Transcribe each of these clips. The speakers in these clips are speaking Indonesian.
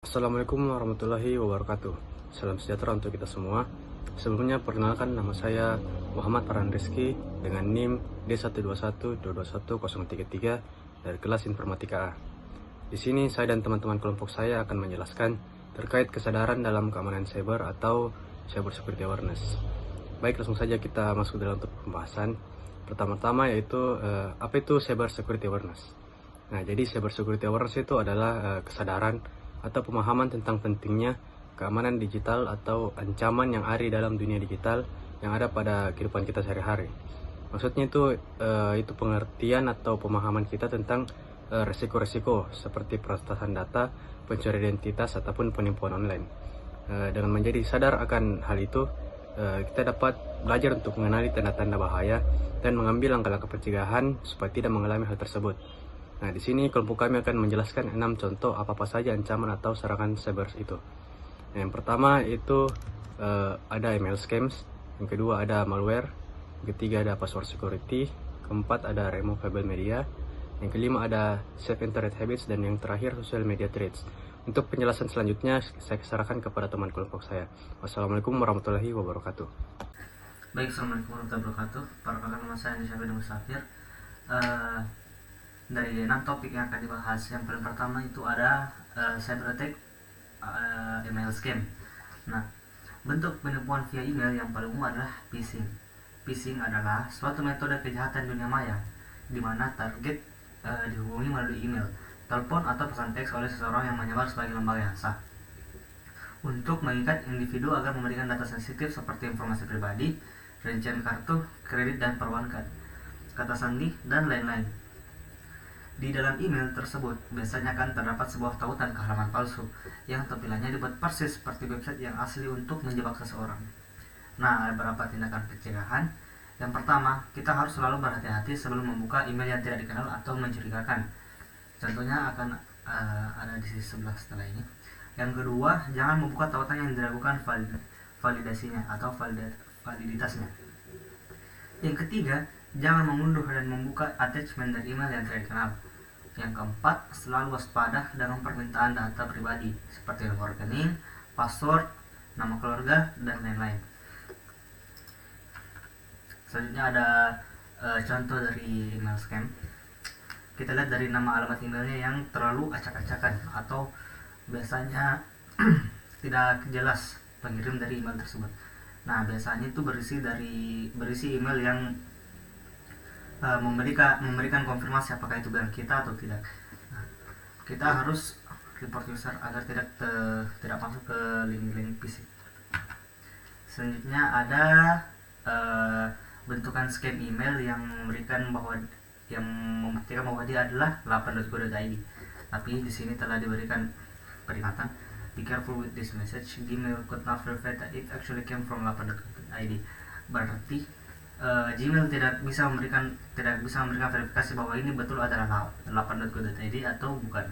Assalamualaikum warahmatullahi wabarakatuh. Salam sejahtera untuk kita semua. Sebelumnya perkenalkan, nama saya Muhammad Farhan Rizky dengan NIM D121221033 dari kelas Informatika A. Di sini saya dan teman-teman kelompok saya akan menjelaskan terkait kesadaran dalam keamanan cyber atau cyber security awareness. Baik, langsung saja kita masuk dalam untuk pembahasan. Pertama-tama yaitu apa itu cyber security awareness? Nah, jadi cyber security awareness itu adalah kesadaran atau pemahaman tentang pentingnya keamanan digital atau ancaman yang ada dalam dunia digital yang ada pada kehidupan kita sehari-hari. Maksudnya itu pengertian atau pemahaman kita tentang resiko-resiko seperti peretasan data, pencurian identitas ataupun penipuan online. Dengan menjadi sadar akan hal itu, kita dapat belajar untuk mengenali tanda-tanda bahaya dan mengambil langkah-langkah pencegahan supaya tidak mengalami hal tersebut. Nah, di sini kelompok kami akan menjelaskan 6 contoh apa-apa saja ancaman atau serangan cyber itu. Nah, yang pertama itu ada email scams, yang kedua ada malware, yang ketiga ada password security, keempat ada removable media, yang kelima ada safe internet habits, dan yang terakhir social media threats. Untuk penjelasan selanjutnya saya serahkan kepada teman kelompok saya. Wassalamualaikum warahmatullahi wabarakatuh. Baik, Assalamualaikum warahmatullahi wabarakatuh. Perkenalkan, nama saya Andi Syafri Musafir. Uh, dari 6 topik yang akan dibahas, yang paling pertama itu ada cyber attack, email scam. Nah, bentuk penipuan via email yang paling umum adalah phishing. Phishing adalah suatu metode kejahatan dunia maya di mana target dihubungi melalui email, telepon atau pesan teks oleh seseorang yang menyebar sebagai lembaga yang sah untuk mengikat individu agar memberikan data sensitif seperti informasi pribadi, rincian kartu kredit dan perbankan, kata sandi, dan lain-lain. Di dalam email tersebut biasanya akan terdapat sebuah tautan ke halaman palsu yang tampilannya dibuat persis seperti website yang asli untuk menjebak seseorang. Nah, ada beberapa tindakan pencegahan. Yang pertama, kita harus selalu berhati-hati sebelum membuka email yang tidak dikenal atau mencurigakan. Contohnya akan ada di sisi sebelah setelah ini. Yang kedua, jangan membuka tautan yang diragukan validasinya atau validitasnya. Yang ketiga, jangan mengunduh dan membuka attachment dari email yang tidak dikenal. Yang keempat, selalu waspada dengan permintaan data pribadi seperti nomor rekening, password, nama keluarga, dan lain-lain. Selanjutnya ada contoh dari email scam. Kita lihat dari nama alamat emailnya yang terlalu acak-acakan atau biasanya tidak jelas pengirim dari email tersebut. Nah, biasanya itu berisi email yang memberikan konfirmasi apakah itu brand kita atau tidak. Nah, kita harus report user agar tidak masuk ke link-link phishing. Selanjutnya ada bentukan scam email yang membuktikan bahwa dia adalah 8.go.id. Tapi di sini telah diberikan peringatan, be careful with this message. Gmail could not verify that it actually came from 8.go.id. Berarti Gmail tidak bisa memberikan verifikasi bahwa ini betul adalah 8.go.id atau bukan.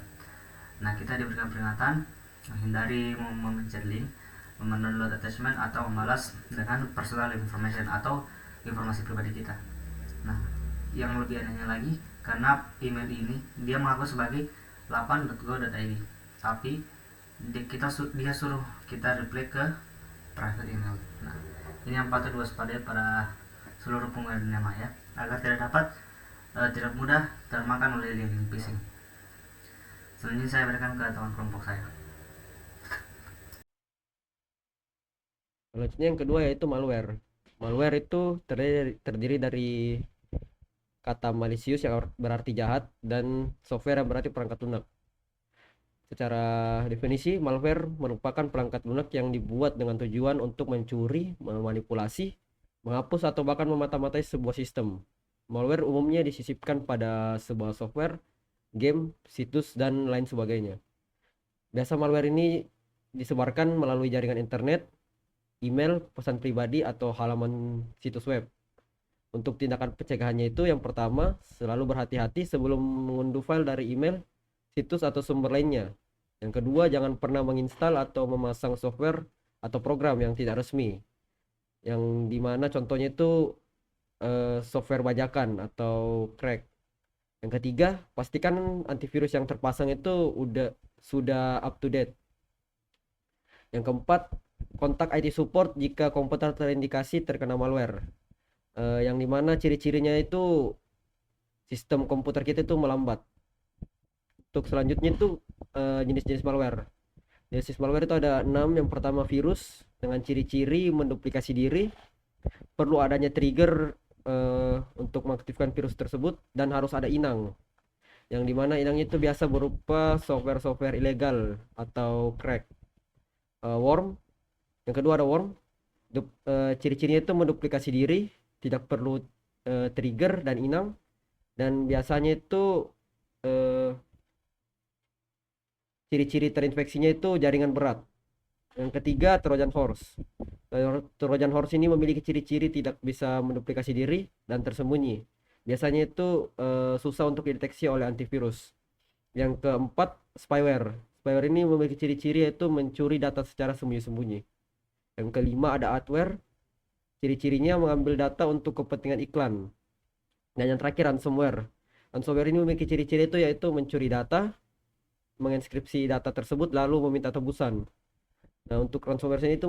Nah, kita diberikan peringatan menghindari memencet link, mendownload attachment, atau membalas dengan personal information atau informasi pribadi kita. Nah, yang lebih anehnya lagi, karena email ini dia mengaku sebagai 8.go.id, tapi dia suruh kita reply ke private email. Nah, ini yang patut diwaspadai pada seluruh pengguna dunia maya agar tidak mudah termakan oleh link phishing. Selanjutnya saya berikan ke teman kelompok saya. Selanjutnya yang kedua yaitu malware. Malware itu terdiri dari kata malicious yang berarti jahat dan software yang berarti perangkat lunak. Secara definisi, malware merupakan perangkat lunak yang dibuat dengan tujuan untuk mencuri, memanipulasi, menghapus atau bahkan memata-matai sebuah sistem. Malware umumnya disisipkan pada sebuah software, game, situs, dan lain sebagainya. Biasa malware ini disebarkan melalui jaringan internet, email, pesan pribadi, atau halaman situs web. Untuk tindakan pencegahannya itu, yang pertama, selalu berhati-hati sebelum mengunduh file dari email, situs, atau sumber lainnya. Yang kedua, jangan pernah menginstal atau memasang software atau program yang tidak resmi. Yang dimana contohnya itu software bajakan atau crack. Yang ketiga, pastikan antivirus yang terpasang itu sudah up to date. Yang keempat, kontak IT support jika komputer terindikasi terkena malware. Yang dimana ciri-cirinya itu sistem komputer kita itu melambat. Untuk selanjutnya itu jenis-jenis malware. Jenis malware itu ada 6. Yang pertama virus dengan ciri-ciri menduplikasi diri, perlu adanya trigger untuk mengaktifkan virus tersebut, dan harus ada inang. Yang dimana inang itu biasa berupa software-software ilegal atau crack. Worm, yang kedua ada worm. Ciri-cirinya itu menduplikasi diri, tidak perlu trigger dan inang, dan biasanya itu ciri-ciri terinfeksinya itu jaringan berat. Yang ketiga Trojan Horse. Trojan Horse ini memiliki ciri-ciri tidak bisa menduplikasi diri dan tersembunyi. Biasanya itu susah untuk dideteksi oleh antivirus. Yang keempat spyware. Spyware ini memiliki ciri-ciri yaitu mencuri data secara sembunyi-sembunyi. Yang kelima ada adware. Ciri-cirinya mengambil data untuk kepentingan iklan. Dan yang terakhir ransomware. Ransomware ini memiliki ciri-ciri itu yaitu mencuri data, menginskripsi data tersebut lalu meminta tebusan. Nah, untuk ransomware ini itu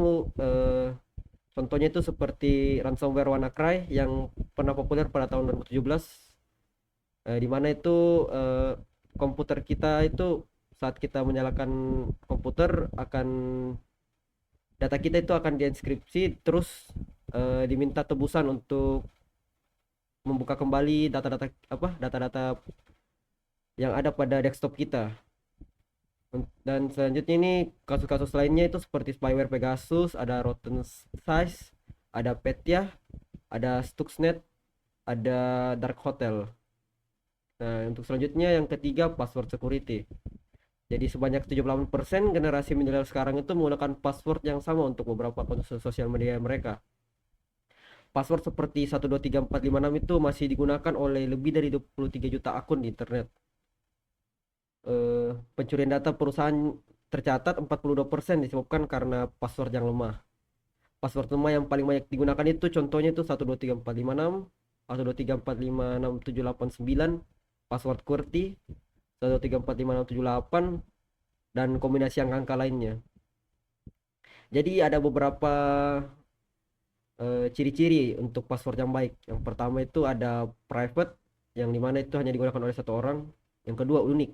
contohnya itu seperti ransomware WannaCry yang pernah populer pada tahun 2017, di mana itu komputer kita itu saat kita menyalakan komputer data kita itu akan diinskripsi, terus diminta tebusan untuk membuka kembali data-data yang ada pada desktop kita. Dan selanjutnya ini kasus-kasus lainnya itu seperti spyware Pegasus, ada Rotten Size, ada Petya, ada Stuxnet, ada Dark Hotel. Nah, untuk selanjutnya yang ketiga password security. Jadi sebanyak 78% generasi milenial sekarang itu menggunakan password yang sama untuk beberapa akun sosial media mereka. Password seperti 123456 itu masih digunakan oleh lebih dari 23 juta akun di internet. Pencurian data perusahaan tercatat 42% disebabkan karena password yang lemah. Password lemah yang paling banyak digunakan itu contohnya itu 123456, 12345678, password QWERTY, 1234567 dan kombinasi angka lainnya. Jadi ada beberapa ciri-ciri untuk password yang baik. Yang pertama itu ada private, yang dimana itu hanya digunakan oleh satu orang. Yang kedua unik,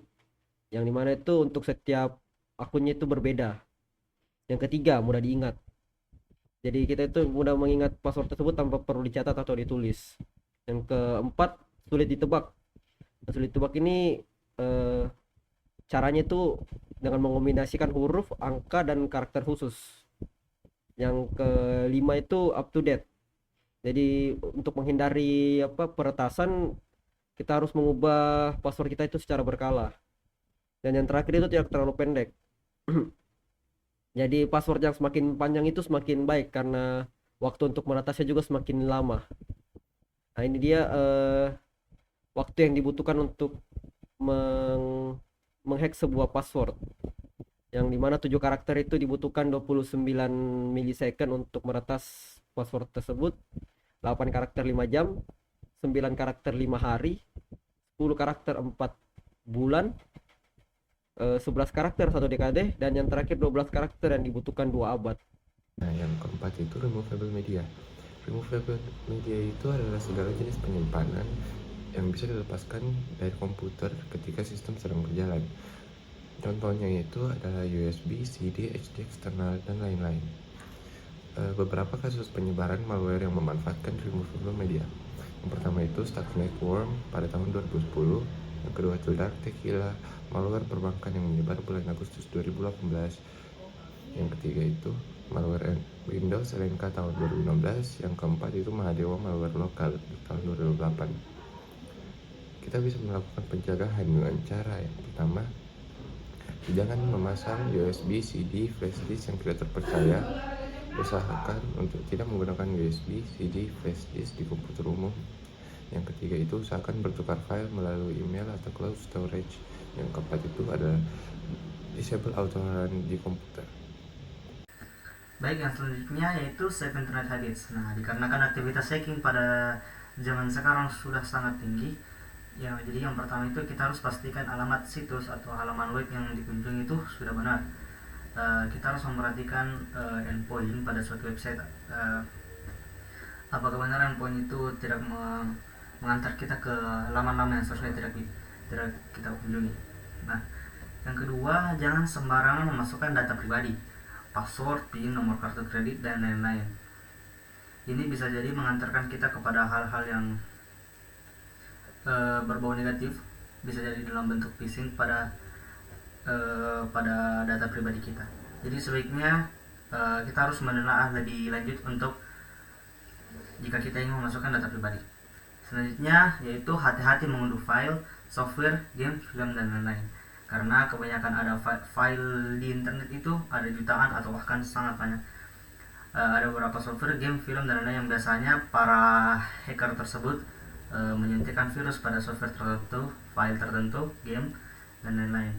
yang dimana itu untuk setiap akunnya itu berbeda. Yang ketiga mudah diingat, jadi kita itu mudah mengingat password tersebut tanpa perlu dicatat atau ditulis. Yang keempat sulit ditebak. Sulit ditebak ini caranya itu dengan mengombinasikan huruf, angka, dan karakter khusus. Yang kelima itu up to date. Jadi untuk menghindari peretasan, kita harus mengubah password kita itu secara berkala. Dan yang terakhir itu tidak terlalu pendek. Jadi password yang semakin panjang itu semakin baik karena waktu untuk meretasnya juga semakin lama. Nah, ini dia waktu yang dibutuhkan untuk menghack sebuah password, yang dimana 7 karakter itu dibutuhkan 29 milisecond untuk meretas password tersebut, 8 karakter 5 jam, 9 karakter 5 hari, 10 karakter 4 bulan, 11 karakter 1 dekade, dan yang terakhir 12 karakter yang dibutuhkan 2 abad. Nah, yang keempat itu removable media. Removable media itu adalah segala jenis penyimpanan yang bisa dilepaskan dari komputer ketika sistem sedang berjalan. Contohnya itu adalah USB, CD, HD eksternal, dan lain-lain. Beberapa kasus penyebaran malware yang memanfaatkan removable media. Yang pertama itu Stuxnet Worm pada tahun 2010. Yang kedua itu Dark Tequila, malware perbankan yang menyebar bulan Agustus 2018. Yang ketiga itu malware Windows LNK tahun 2016. Yang keempat itu Mahadewa malware lokal di tahun 2008. Kita bisa melakukan pencegahan dengan cara yang pertama, jangan memasang USB, CD, flash disk yang tidak terpercaya. Usahakan untuk tidak menggunakan USB, CD, flash disk di komputer umum. Yang ketiga itu usahakan bertukar file melalui email atau cloud storage. Yang keempat itu adalah disable auto run di komputer. Baik, yang selanjutnya yaitu save internet habits. Nah, dikarenakan aktivitas hacking pada zaman sekarang sudah sangat tinggi, ya, jadi yang pertama itu kita harus pastikan alamat situs atau halaman web yang dikunjungi itu sudah benar. kita harus memperhatikan endpoint pada suatu website. Apakah benar endpoint itu tidak mengantar kita ke laman-laman yang seharusnya tidak kita kunjungi. Nah, yang kedua, jangan sembarangan memasukkan data pribadi, password, PIN, nomor kartu kredit, dan lain-lain. Ini bisa jadi mengantarkan kita kepada hal-hal yang berbau negatif, bisa jadi dalam bentuk phishing pada data pribadi kita. Jadi sebaiknya kita harus menelaah lebih lanjut untuk jika kita ingin memasukkan data pribadi. Selanjutnya yaitu hati-hati mengunduh file, software, game, film, dan lain-lain. Karena kebanyakan ada file di internet itu ada jutaan atau bahkan sangat banyak. Ada beberapa software, game, film, dan lain-lain yang biasanya para hacker tersebut menyuntikkan virus pada software tertentu, file tertentu, game, dan lain-lain.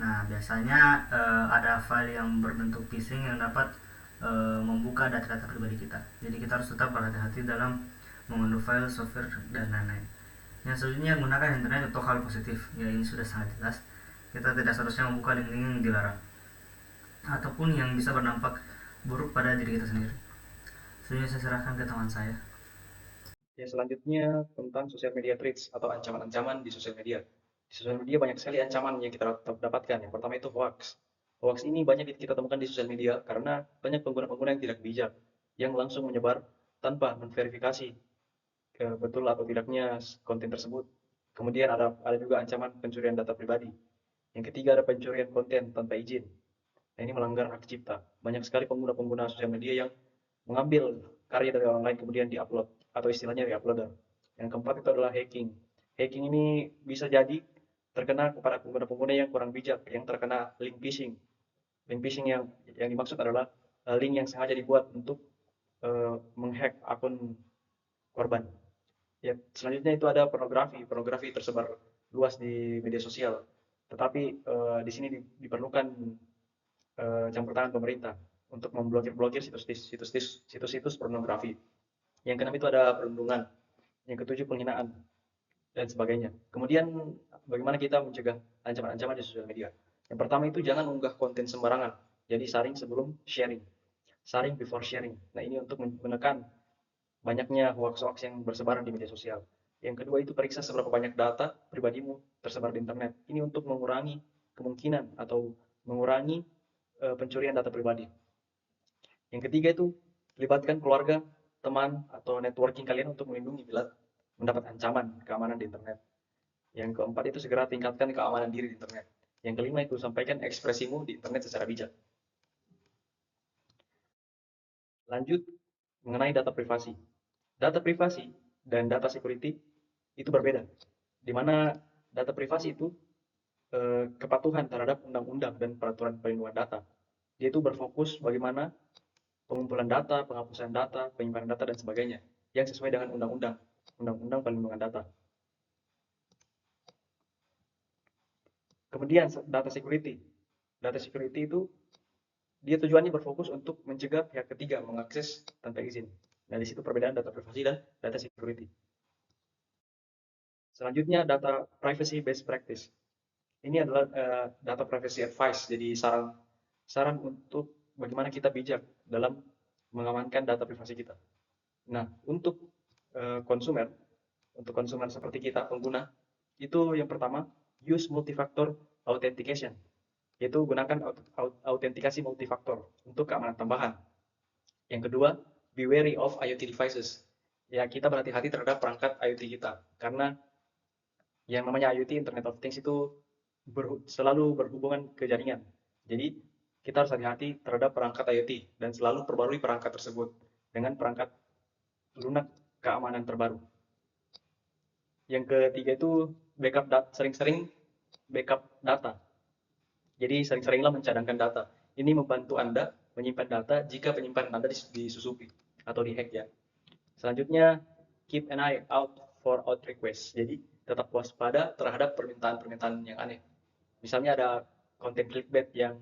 Nah, biasanya ada file yang berbentuk phishing yang dapat membuka data-data pribadi kita. Jadi kita harus tetap berhati-hati dalam mengunduh file, software, dan lain-lain. Yang selanjutnya, gunakan internet untuk hal positif. Ya, ini sudah sangat jelas. Kita tidak seharusnya membuka link-link yang dilarang ataupun yang bisa berdampak buruk pada diri kita sendiri. Selanjutnya saya serahkan ke teman saya. Ya, selanjutnya tentang sosial media threats atau ancaman-ancaman di sosial media. Di sosial media banyak sekali ancaman yang kita dapatkan. Yang pertama itu hoax. Hoax ini banyak kita temukan di sosial media karena banyak pengguna-pengguna yang tidak bijak, yang langsung menyebar tanpa memverifikasi betul atau tidaknya konten tersebut. Kemudian ada juga ancaman pencurian data pribadi. Yang ketiga ada pencurian konten tanpa izin. Nah, ini melanggar hak cipta. Banyak sekali pengguna-pengguna sosial media yang mengambil karya dari orang lain kemudian diupload atau istilahnya reuploader. Yang keempat itu adalah hacking. Hacking ini bisa jadi terkena kepada pengguna-pengguna yang kurang bijak, yang terkena link phishing. Link phishing yang dimaksud adalah link yang sengaja dibuat untuk menghack akun korban. Ya, selanjutnya itu ada pornografi. Pornografi tersebar luas di media sosial. Tetapi di sini diperlukan campur tangan pemerintah untuk memblokir situs-situs pornografi. Yang keenam itu ada perundungan. Yang ketujuh penghinaan dan sebagainya. Kemudian bagaimana kita mencegah ancaman-ancaman di sosial media? Yang pertama itu jangan unggah konten sembarangan. Jadi saring sebelum sharing. Saring before sharing. Nah, ini untuk menekan banyaknya hoax-hoax yang bersebaran di media sosial. Yang kedua itu periksa seberapa banyak data pribadimu tersebar di internet. Ini untuk mengurangi kemungkinan atau mengurangi pencurian data pribadi. Yang ketiga itu libatkan keluarga, teman, atau networking kalian untuk melindungi bila mendapat ancaman keamanan di internet. Yang keempat itu segera tingkatkan keamanan diri di internet. Yang kelima itu sampaikan ekspresimu di internet secara bijak. Lanjut mengenai data privasi. Data privasi dan data security itu berbeda. Di mana data privasi itu kepatuhan terhadap undang-undang dan peraturan perlindungan data. Dia itu berfokus bagaimana pengumpulan data, penghapusan data, penyimpanan data, dan sebagainya yang sesuai dengan undang-undang perlindungan data. Kemudian data security. Data security itu dia tujuannya berfokus untuk mencegah pihak ketiga mengakses tanpa izin. Nah, di situ perbedaan data privasi dan data security. Selanjutnya data privacy best practice. Ini adalah data privacy advice, jadi saran untuk bagaimana kita bijak dalam mengamankan data privasi kita. Nah, untuk konsumen seperti kita pengguna, itu yang pertama use multifactor authentication, yaitu gunakan autentikasi multifaktor untuk keamanan tambahan. Yang kedua, be wary of IoT devices. Ya, kita berhati-hati terhadap perangkat IoT kita, karena yang namanya IoT, Internet of Things, itu selalu berhubungan ke jaringan. Jadi kita harus hati-hati terhadap perangkat IoT dan selalu perbarui perangkat tersebut dengan perangkat lunak keamanan terbaru. Yang ketiga itu sering-sering backup data. Jadi sering-seringlah mencadangkan data. Ini membantu Anda menyimpan data jika penyimpanan Anda disusupi atau dihack ya. Selanjutnya, keep an eye out for out request. Jadi tetap waspada terhadap permintaan-permintaan yang aneh. Misalnya ada konten clickbait yang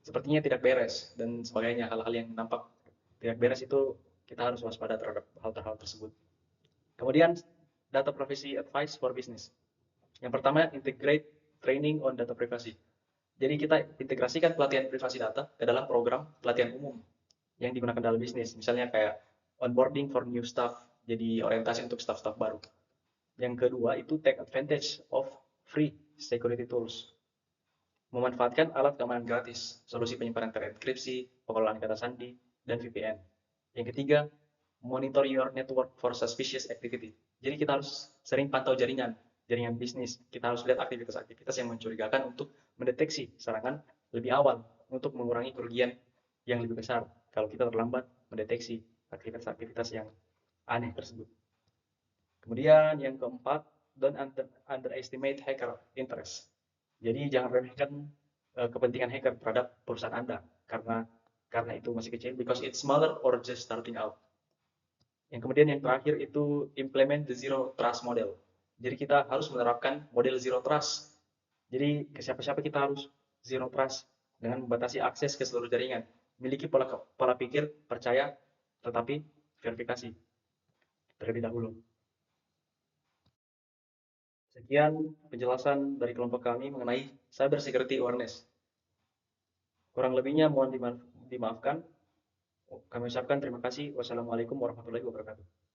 sepertinya tidak beres dan sebagainya, hal-hal yang nampak tidak beres itu kita harus waspada terhadap hal-hal tersebut. Kemudian data privacy advice for business. Yang pertama, integrate training on data privacy. Jadi kita integrasikan pelatihan privasi data ke dalam program pelatihan umum yang digunakan dalam bisnis. Misalnya kayak onboarding for new staff, jadi orientasi untuk staff-staff baru. Yang kedua itu take advantage of free security tools. Memanfaatkan alat keamanan gratis, solusi penyimpanan terenkripsi, pengelolaan kata sandi, dan VPN. Yang ketiga, monitor your network for suspicious activity. Jadi kita harus sering pantau jaringan bisnis. Kita harus lihat aktivitas-aktivitas yang mencurigakan untuk mendeteksi serangan lebih awal untuk mengurangi kerugian yang lebih besar kalau kita terlambat mendeteksi aktivitas-aktivitas yang aneh tersebut. Kemudian yang keempat, don't underestimate hacker interest. Jadi jangan remehkan kepentingan hacker terhadap perusahaan Anda karena itu masih kecil, because it's smaller or just starting out. Yang kemudian yang terakhir itu implement the zero trust model. Jadi kita harus menerapkan model zero trust. Jadi ke siapa-siapa kita harus zero trust dengan membatasi akses ke seluruh jaringan. Miliki pola pikir percaya tetapi verifikasi terlebih dahulu. Sekian penjelasan dari kelompok kami mengenai cyber security awareness. Kurang lebihnya mohon dimaafkan. Kami ucapkan terima kasih. Wassalamualaikum warahmatullahi wabarakatuh.